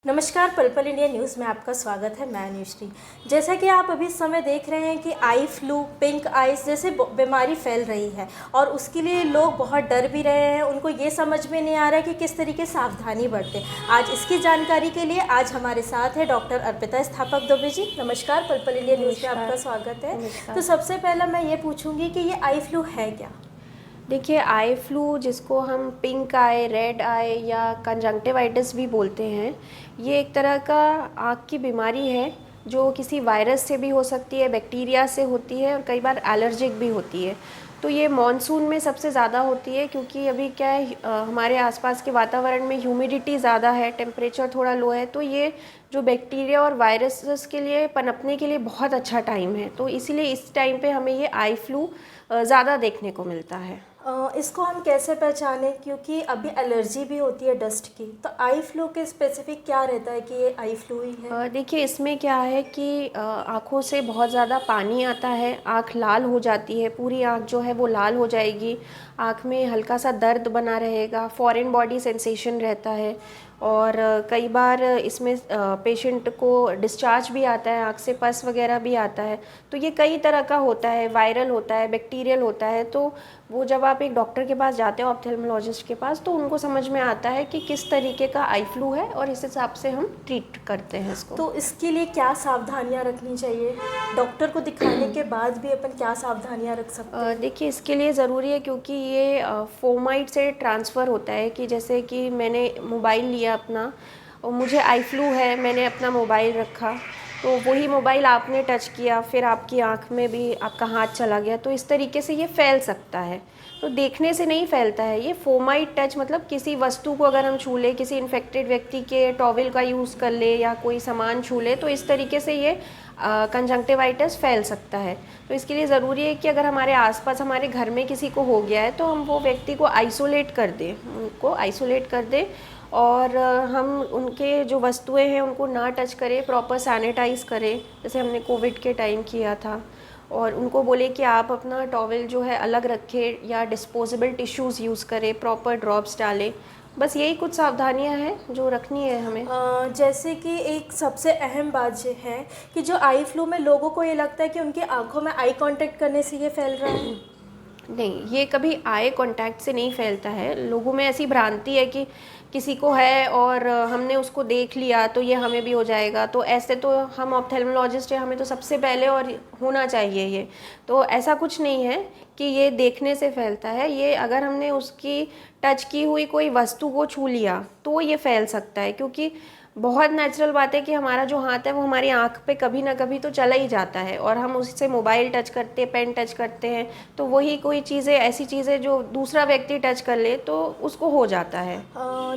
नमस्कार, पल पल इंडिया न्यूज़ में आपका स्वागत है। मैं अनुश्री। जैसा कि आप अभी समय देख रहे हैं कि आई फ्लू, पिंक आइज जैसे बीमारी फैल रही है और उसके लिए लोग बहुत डर भी रहे हैं। उनको ये समझ में नहीं आ रहा है कि किस तरीके सावधानी बरतें। आज इसकी जानकारी के लिए आज हमारे साथ है डॉक्टर अर्पिता स्थापक दुबे जी। नमस्कार, पल पल इंडिया न्यूज़ में आपका स्वागत है। तो सबसे पहला मैं ये पूछूँगी कि ये आई फ्लू है क्या? देखिए, आई फ्लू जिसको हम पिंक आई, रेड आई या कंजंक्टिवाइटिस भी बोलते हैं, ये एक तरह का आँख की बीमारी है जो किसी वायरस से भी हो सकती है, बैक्टीरिया से होती है और कई बार एलर्जिक भी होती है। तो ये मॉनसून में सबसे ज़्यादा होती है क्योंकि अभी क्या है, हमारे आसपास के वातावरण में ह्यूमिडिटी ज़्यादा है, टेम्परेचर थोड़ा लो है, तो ये जो बैक्टीरिया और वायरसेस के लिए पनपने के लिए बहुत अच्छा टाइम है। तो इसीलिए इस टाइम पे हमें ये आई फ्लू ज़्यादा देखने को मिलता है। इसको हम कैसे पहचानें, क्योंकि अभी एलर्जी भी होती है डस्ट की। तो आई फ्लू के स्पेसिफिक क्या रहता है कि ये आई फ्लू ही है? देखिए, इसमें क्या है कि आँखों से बहुत ज़्यादा पानी आता है, आँख लाल हो जाती है, पूरी आँख जो है वो लाल हो जाएगी, आँख में हल्का सा दर्द बना रहेगा, फॉरेन बॉडी सेंसेशन रहता है और कई बार इसमें पेशेंट को डिस्चार्ज भी आता है, आँख से पस वगैरह भी आता है। तो ये कई तरह का होता है, वायरल होता है, बैक्टीरियल होता है। तो वो जब आप एक डॉक्टर के पास जाते हो, ऑप्थेल्मोलॉजिस्ट के पास, तो उनको समझ में आता है कि किस तरीके का आई फ्लू है और इस हिसाब से हम ट्रीट करते हैं इसको। तो इसके लिए क्या सावधानियां रखनी चाहिए? डॉक्टर को दिखाने के बाद भी अपन क्या सावधानियां रख सकते हैं? देखिए, इसके लिए ज़रूरी है क्योंकि ये फोमाइट से ट्रांसफ़र होता है कि जैसे कि मैंने मोबाइल लिया अपना और मुझे आई फ्लू है, मैंने अपना मोबाइल रखा, तो वही मोबाइल आपने टच किया, फिर आपकी आँख में भी आपका हाथ चला गया, तो इस तरीके से ये फैल सकता है। तो देखने से नहीं फैलता है ये। फोमाइट टच मतलब किसी वस्तु को अगर हम छू लें, किसी इन्फेक्टेड व्यक्ति के टॉवल का यूज़ कर ले या कोई सामान छू ले, तो इस तरीके से ये कंजंक्टिवाइटिस फैल सकता है। तो इसके लिए ज़रूरी है कि अगर हमारे आसपास हमारे घर में किसी को हो गया है तो हम वो व्यक्ति को आइसोलेट कर दें, उनको आइसोलेट कर दें और हम उनके जो वस्तुएं हैं उनको ना टच करें, प्रॉपर सैनिटाइज़ करें, जैसे हमने कोविड के टाइम किया था। और उनको बोले कि आप अपना टॉवल जो है अलग रखें या डिस्पोजेबल टिश्यूज़ यूज़ करें, प्रॉपर ड्रॉप्स डालें। बस यही कुछ सावधानियां हैं जो रखनी है हमें। जैसे कि एक सबसे अहम बात ये है कि जो आई फ्लू में लोगों को ये लगता है कि उनकी आंखों में आई कांटेक्ट करने से ये फैल रहा है। नहीं, ये कभी आई कांटेक्ट से नहीं फैलता है। लोगों में ऐसी भ्रांति है कि किसी को है और हमने उसको देख लिया तो ये हमें भी हो जाएगा। तो ऐसे तो हम ऑप्थेल्मोलॉजिस्ट हैं, हमें तो सबसे पहले और होना चाहिए ये। तो ऐसा कुछ नहीं है कि ये देखने से फैलता है। ये अगर हमने उसकी टच की हुई कोई वस्तु को छू लिया तो ये फैल सकता है, क्योंकि बहुत नेचुरल बात है कि हमारा जो हाथ है वो हमारी आँख पे कभी ना कभी तो चला ही जाता है और हम उससे मोबाइल टच करते, पेन टच करते हैं, तो वही कोई चीज़ें, ऐसी चीज़ें जो दूसरा व्यक्ति टच कर ले तो उसको हो जाता है।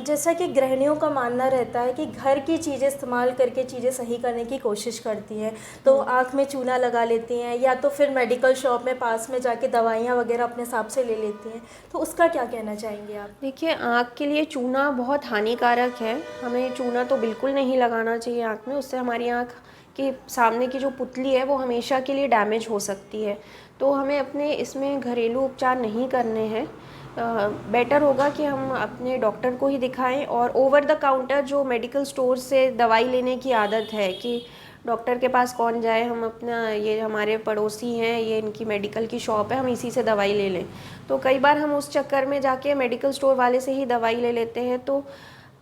जैसा कि गृहिणियों का मानना रहता है कि घर की चीज़ें इस्तेमाल करके चीज़ें सही करने की कोशिश करती हैं, तो आँख में चूना लगा लेती हैं या तो फिर मेडिकल शॉप में पास में जाके दवाइयाँ वगैरह अपने हिसाब से ले लेती हैं। तो उसका क्या कहना चाहेंगे आप? देखिए, आँख के लिए चूना बहुत हानिकारक है। हमें चूना तो बिल्कुल नहीं लगाना चाहिए आँख में, उससे हमारी आँख के सामने की जो पुतली है वो हमेशा के लिए डैमेज हो सकती है। तो हमें अपने इसमें घरेलू उपचार नहीं करने हैं। बेटर होगा कि हम अपने डॉक्टर को ही दिखाएं और ओवर द काउंटर जो मेडिकल स्टोर से दवाई लेने की आदत है कि डॉक्टर के पास कौन जाए, हम अपना, ये हमारे पड़ोसी हैं, ये इनकी मेडिकल की शॉप है, हम इसी से दवाई ले लें। तो कई बार हम उस चक्कर में जाके मेडिकल स्टोर वाले से ही दवाई ले लेते हैं, तो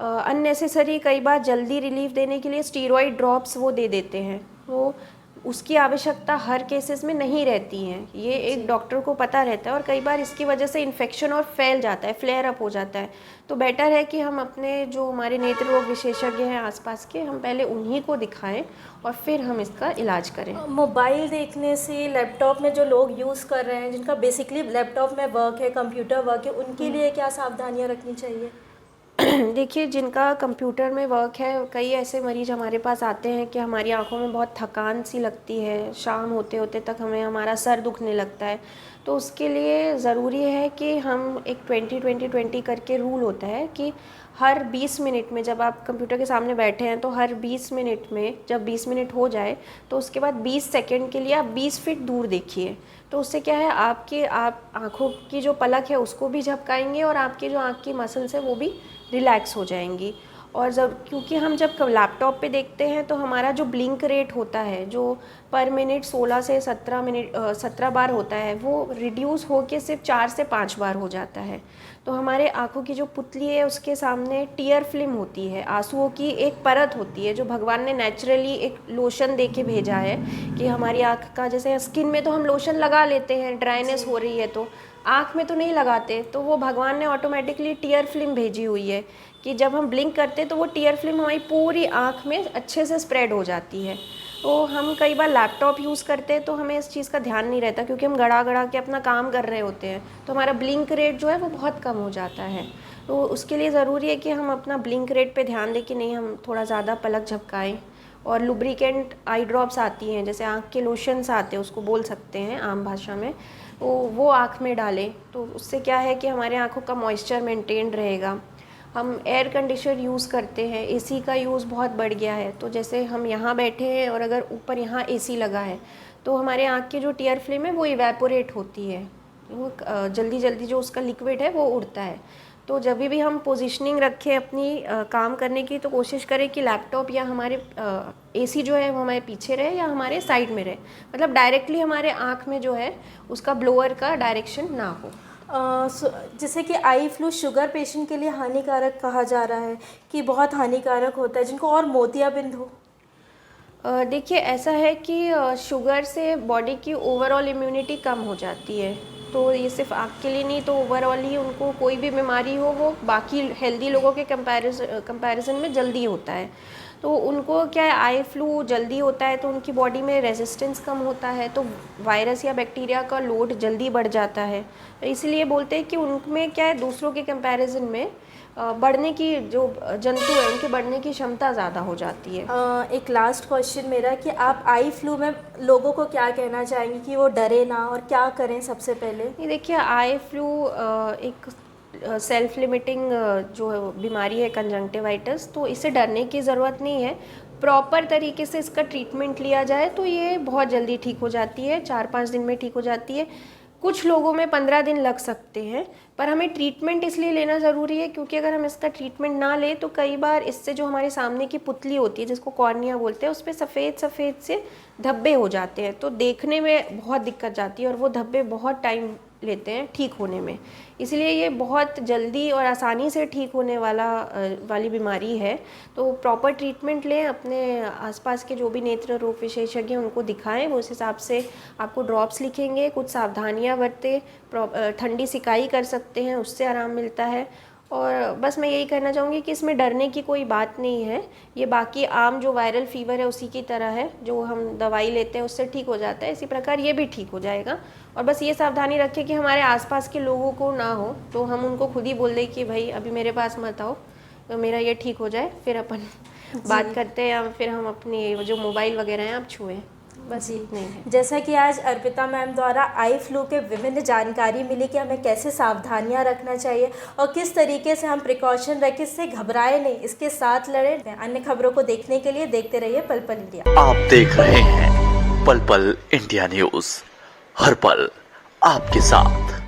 अननेसेसरी कई बार जल्दी रिलीफ देने के लिए स्टीरॉयड ड्रॉप्स वो दे देते हैं। वो उसकी आवश्यकता हर केसेस में नहीं रहती है, ये एक डॉक्टर को पता रहता है और कई बार इसकी वजह से इन्फेक्शन और फैल जाता है, फ्लेयर अप हो जाता है। तो बेटर है कि हम अपने जो हमारे नेत्र रोग विशेषज्ञ हैं आसपास के, हम पहले उन्हीं को दिखाएं और फिर हम इसका इलाज करें। मोबाइल देखने से, लैपटॉप में जो लोग यूज़ कर रहे हैं, जिनका बेसिकली लैपटॉप में वर्क है, कंप्यूटर वर्क है, उनके लिए क्या सावधानियां रखनी चाहिए? देखिए, जिनका कंप्यूटर में वर्क है, कई ऐसे मरीज़ हमारे पास आते हैं कि हमारी आंखों में बहुत थकान सी लगती है, शाम होते होते तक हमें हमारा सर दुखने लगता है। तो उसके लिए ज़रूरी है कि हम एक 20-20-20 करके रूल होता है कि हर 20 मिनट में, जब आप कंप्यूटर के सामने बैठे हैं तो हर 20 मिनट में, जब 20 मिनट हो जाए तो उसके बाद 20 सेकंड के लिए आप 20 फीट दूर देखिए। तो उससे क्या है, आप आँखों की जो पलक है उसको भी झपकाएंगे और आपकी जो आँख की मसल्स है वो भी रिलैक्स हो जाएंगी। और जब क्योंकि हम जब लैपटॉप पे देखते हैं तो हमारा जो ब्लिंक रेट होता है जो पर मिनट 16 से 17 बार होता है, वो रिड्यूस होके सिर्फ 4 से 5 बार हो जाता है। तो हमारे आँखों की जो पुतली है उसके सामने टीयर फिल्म होती है, आंसुओं की एक परत होती है जो भगवान ने नेचुरली एक लोशन दे के भेजा है कि हमारी आँख का, जैसे स्किन में तो हम लोशन लगा लेते हैं, ड्राइनेस हो रही है तो आँख में तो नहीं लगाते, तो वो भगवान ने ऑटोमेटिकली टीयर फिल्म भेजी हुई है कि जब हम ब्लिंक करते हैं तो वो टीयर फिल्म हमारी पूरी आँख में अच्छे से स्प्रेड हो जाती है। तो हम कई बार लैपटॉप यूज़ करते हैं तो हमें इस चीज़ का ध्यान नहीं रहता क्योंकि हम गड़ा गड़ा के अपना काम कर रहे होते हैं, तो हमारा ब्लिंक रेट जो है वो बहुत कम हो जाता है। तो उसके लिए ज़रूरी है कि हम अपना ब्लिंक रेट पे ध्यान दें कि नहीं हम थोड़ा ज़्यादा पलक झपकाएं। और लुब्रिकेंट आई ड्रॉप्स आती हैं, जैसे आँख के लोशंस आते हैं, उसको बोल सकते हैं आम भाषा में, वो आँख में डालें तो उससे क्या है कि हमारे आँखों का मॉइस्चर मेंटेन रहेगा। हम एयर कंडीशनर यूज़ करते हैं, एसी का यूज़ बहुत बढ़ गया है, तो जैसे हम यहाँ बैठे हैं और अगर ऊपर यहाँ एसी लगा है तो हमारे आँख की जो टीयर फिल्म है वो इवेपोरेट होती है, वो जल्दी जल्दी जो उसका लिक्विड है वो उड़ता है। तो जब भी हम पोजीशनिंग रखें अपनी काम करने की तो कोशिश करें कि लैपटॉप या हमारे एसी जो है वो हमारे पीछे रहे या हमारे साइड में रहे, मतलब डायरेक्टली हमारे आँख में जो है उसका ब्लोअर का डायरेक्शन ना हो। जैसे कि आई फ्लू शुगर पेशेंट के लिए हानिकारक कहा जा रहा है कि बहुत हानिकारक होता है जिनको और मोतियाबिंद हो। देखिए ऐसा है कि शुगर से बॉडी की ओवरऑल इम्यूनिटी कम हो जाती है, तो ये सिर्फ आँख के लिए नहीं, तो ओवरऑल ही उनको कोई भी बीमारी हो वो बाकी हेल्दी लोगों के कंपैरिजन में जल्दी होता है। तो उनको क्या है, आई फ्लू जल्दी होता है तो उनकी बॉडी में रेजिस्टेंस कम होता है, तो वायरस या बैक्टीरिया का लोड जल्दी बढ़ जाता है। इसलिए बोलते हैं कि उनमें क्या है, दूसरों के कंपैरिजन में बढ़ने की जो जंतु है उनके बढ़ने की क्षमता ज़्यादा हो जाती है। एक लास्ट क्वेश्चन मेरा कि आप आई फ्लू में लोगों को क्या कहना चाहेंगे कि वो डरे ना और क्या करें सबसे पहले? ये देखिए, आई फ्लू एक सेल्फ लिमिटिंग जो बीमारी है कंजंक्टिवाइटिस, तो इससे डरने की ज़रूरत नहीं है। प्रॉपर तरीके से इसका ट्रीटमेंट लिया जाए तो ये बहुत जल्दी ठीक हो जाती है, 4-5 दिन में ठीक हो जाती है। कुछ लोगों में 15 दिन लग सकते हैं, पर हमें ट्रीटमेंट इसलिए लेना ज़रूरी है क्योंकि अगर हम इसका ट्रीटमेंट ना लें तो कई बार इससे जो हमारे सामने की पुतली होती है जिसको कॉर्निया बोलते हैं, उस पर सफ़ेद सफ़ेद से धब्बे हो जाते हैं, तो देखने में बहुत दिक्कत जाती है और वो धब्बे बहुत टाइम लेते हैं ठीक होने में। इसलिए ये बहुत जल्दी और आसानी से ठीक होने वाली बीमारी है। तो प्रॉपर ट्रीटमेंट लें, अपने आसपास के जो भी नेत्र रोग विशेषज्ञ उनको दिखाएं, वो उस हिसाब से आपको ड्रॉप्स लिखेंगे। कुछ सावधानियां बरतें, ठंडी सिकाई कर सकते हैं, उससे आराम मिलता है। और बस मैं यही कहना चाहूँगी कि इसमें डरने की कोई बात नहीं है, ये बाकी आम जो वायरल फीवर है उसी की तरह है, जो हम दवाई लेते हैं उससे ठीक हो जाता है, इसी प्रकार ये भी ठीक हो जाएगा। और बस ये सावधानी रखें कि हमारे आसपास के लोगों को ना हो, तो हम उनको खुद ही बोल दें कि भाई अभी मेरे पास मत आओ, तो मेरा ये ठीक हो जाए, फिर अपन बात करते हैं, या फिर हम अपनी जो मोबाइल वगैरह हैं आप छुएं, बस इतना ही है। जैसा कि आज अर्पिता मैम द्वारा आई फ्लू के विभिन्न जानकारी मिली कि हमें कैसे सावधानियां रखना चाहिए और किस तरीके से हम प्रिकॉशन रखें, इससे घबराए नहीं, इसके साथ लड़े। अन्य खबरों को देखने के लिए देखते रहिए पल पल इंडिया। आप देख रहे हैं पल पल इंडिया न्यूज, हर पल आपके साथ।